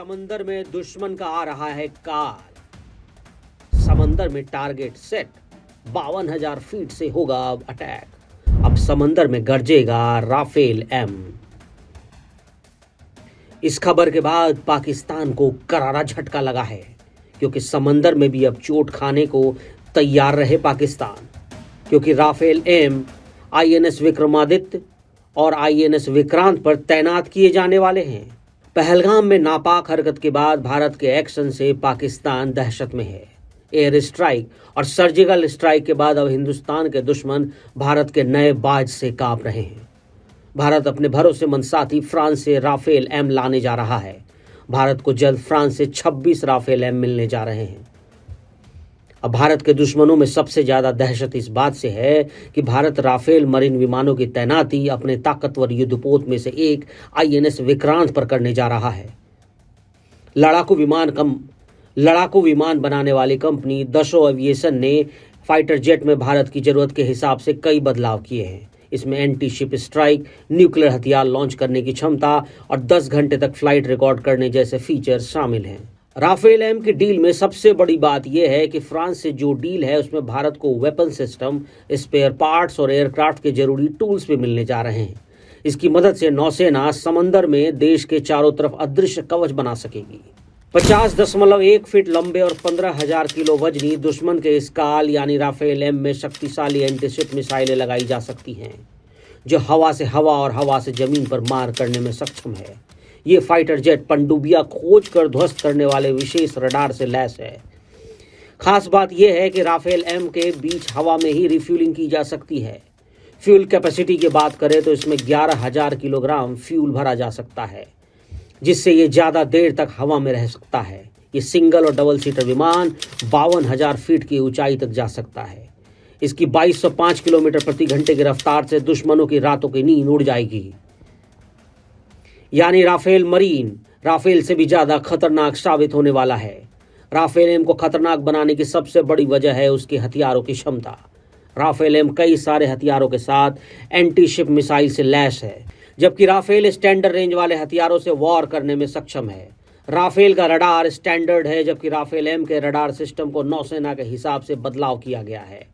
समंदर में दुश्मन का आ रहा है काल। समंदर में टारगेट सेट, 52,000 फीट से होगा अब अटैक। अब समंदर में गरजेगा राफेल एम। इस खबर के बाद पाकिस्तान को करारा झटका लगा है, क्योंकि समंदर में भी अब चोट खाने को तैयार रहे पाकिस्तान, क्योंकि राफेल एम आईएनएस विक्रमादित्य और आईएनएस विक्रांत पर तैनात किए जाने वाले हैं। पहलगाम में नापाक हरकत के बाद भारत के एक्शन से पाकिस्तान दहशत में है। एयर स्ट्राइक और सर्जिकल स्ट्राइक के बाद अब हिंदुस्तान के दुश्मन भारत के नए बाज से कांप रहे हैं। भारत अपने भरोसेमंद साथी फ्रांस से राफेल एम लाने जा रहा है। भारत को जल्द फ्रांस से 26 राफेल एम मिलने जा रहे हैं। अब भारत के दुश्मनों में सबसे ज्यादा दहशत इस बात से है कि भारत राफेल मरीन विमानों की तैनाती अपने ताकतवर युद्धपोत में से एक आईएनएस विक्रांत पर करने जा रहा है। लड़ाकू विमान बनाने वाली कंपनी दशो एविएशन ने फाइटर जेट में भारत की जरूरत के हिसाब से कई बदलाव किए हैं। इसमें एंटी शिप स्ट्राइक, न्यूक्लियर हथियार लॉन्च करने की क्षमता और 10 घंटे तक फ्लाइट रिकॉर्ड करने जैसे फीचर्स शामिल हैं। राफेल एम की डील में सबसे बड़ी बात यह है कि फ्रांस से जो डील है उसमें भारत को वेपन सिस्टम, स्पेयर पार्ट्स और एयरक्राफ्ट के जरूरी टूल्स भी मिलने जा रहे हैं। इसकी मदद से नौसेना समंदर में देश के चारों तरफ अदृश्य कवच बना सकेगी। 50.1 फीट लंबे और 15,000 किलो वजनी दुश्मन के इस काल यानी राफेल एम में शक्तिशाली एंटीशिप मिसाइलें लगाई जा सकती हैं, जो हवा से हवा और हवा से जमीन पर मार करने में सक्षम है। ये फाइटर जेट पनडुब्बियां खोज कर ध्वस्त करने वाले विशेष रडार से लैस है। खास बात यह है कि राफेल एम के बीच हवा में ही रिफ्यूलिंग की जा सकती है। फ्यूल कैपेसिटी की बात करें तो इसमें 11,000 किलोग्राम फ्यूल भरा जा सकता है, जिससे ये ज़्यादा देर तक हवा में रह सकता है। ये सिंगल और डबल सीटर विमान 52,000 फीट की ऊंचाई तक जा सकता है। इसकी 2205 किलोमीटर प्रति घंटे की रफ्तार से दुश्मनों की रातों की नींद उड़ जाएगी। यानी राफेल मरीन राफेल से भी ज़्यादा खतरनाक साबित होने वाला है। राफेल एम को खतरनाक बनाने की सबसे बड़ी वजह है उसके हथियारों की क्षमता। राफेल एम कई सारे हथियारों के साथ एंटी शिप मिसाइल से लैस है, जबकि राफेल स्टैंडर्ड रेंज वाले हथियारों से वॉर करने में सक्षम है। राफेल का रडार स्टैंडर्ड है, जबकि राफेल एम के रडार सिस्टम को नौसेना के हिसाब से बदलाव किया गया है।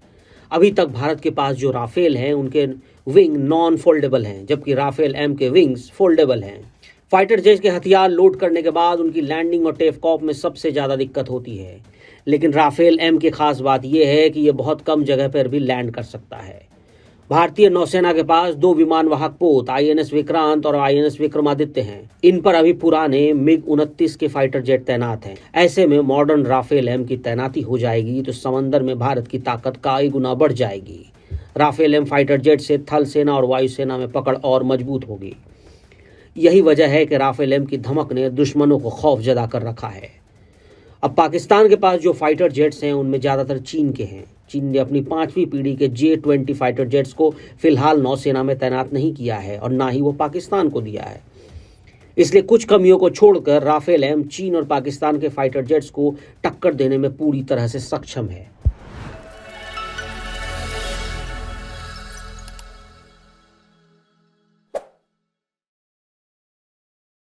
अभी तक भारत के पास जो राफेल हैं उनके विंग नॉन फोल्डेबल हैं, जबकि राफेल एम के विंग्स फोल्डेबल हैं। फाइटर जेट के हथियार लोड करने के बाद उनकी लैंडिंग और टेक ऑफ में सबसे ज़्यादा दिक्कत होती है, लेकिन राफेल एम की खास बात यह है कि यह बहुत कम जगह पर भी लैंड कर सकता है। भारतीय नौसेना के पास 2 विमान वाहक पोत आईएनएस विक्रांत और आईएनएस विक्रमादित्य हैं। इन पर अभी पुराने मिग-29 के फाइटर जेट तैनात हैं। ऐसे में मॉडर्न राफेल एम की तैनाती हो जाएगी तो समंदर में भारत की ताकत कई गुना बढ़ जाएगी। राफेल एम फाइटर जेट से थल सेना और वायुसेना में पकड़ और मजबूत होगी। यही वजह है कि राफेल एम की धमक ने दुश्मनों को खौफजदा कर रखा है। अब पाकिस्तान के पास जो फाइटर जेट्स हैं उनमें ज़्यादातर चीन के हैं। चीन ने अपनी 5वीं पीढ़ी के J-20 फाइटर जेट्स को फिलहाल नौसेना में तैनात नहीं किया है और ना ही वो पाकिस्तान को दिया है। इसलिए कुछ कमियों को छोड़कर राफेल एम चीन और पाकिस्तान के फाइटर जेट्स को टक्कर देने में पूरी तरह से सक्षम है।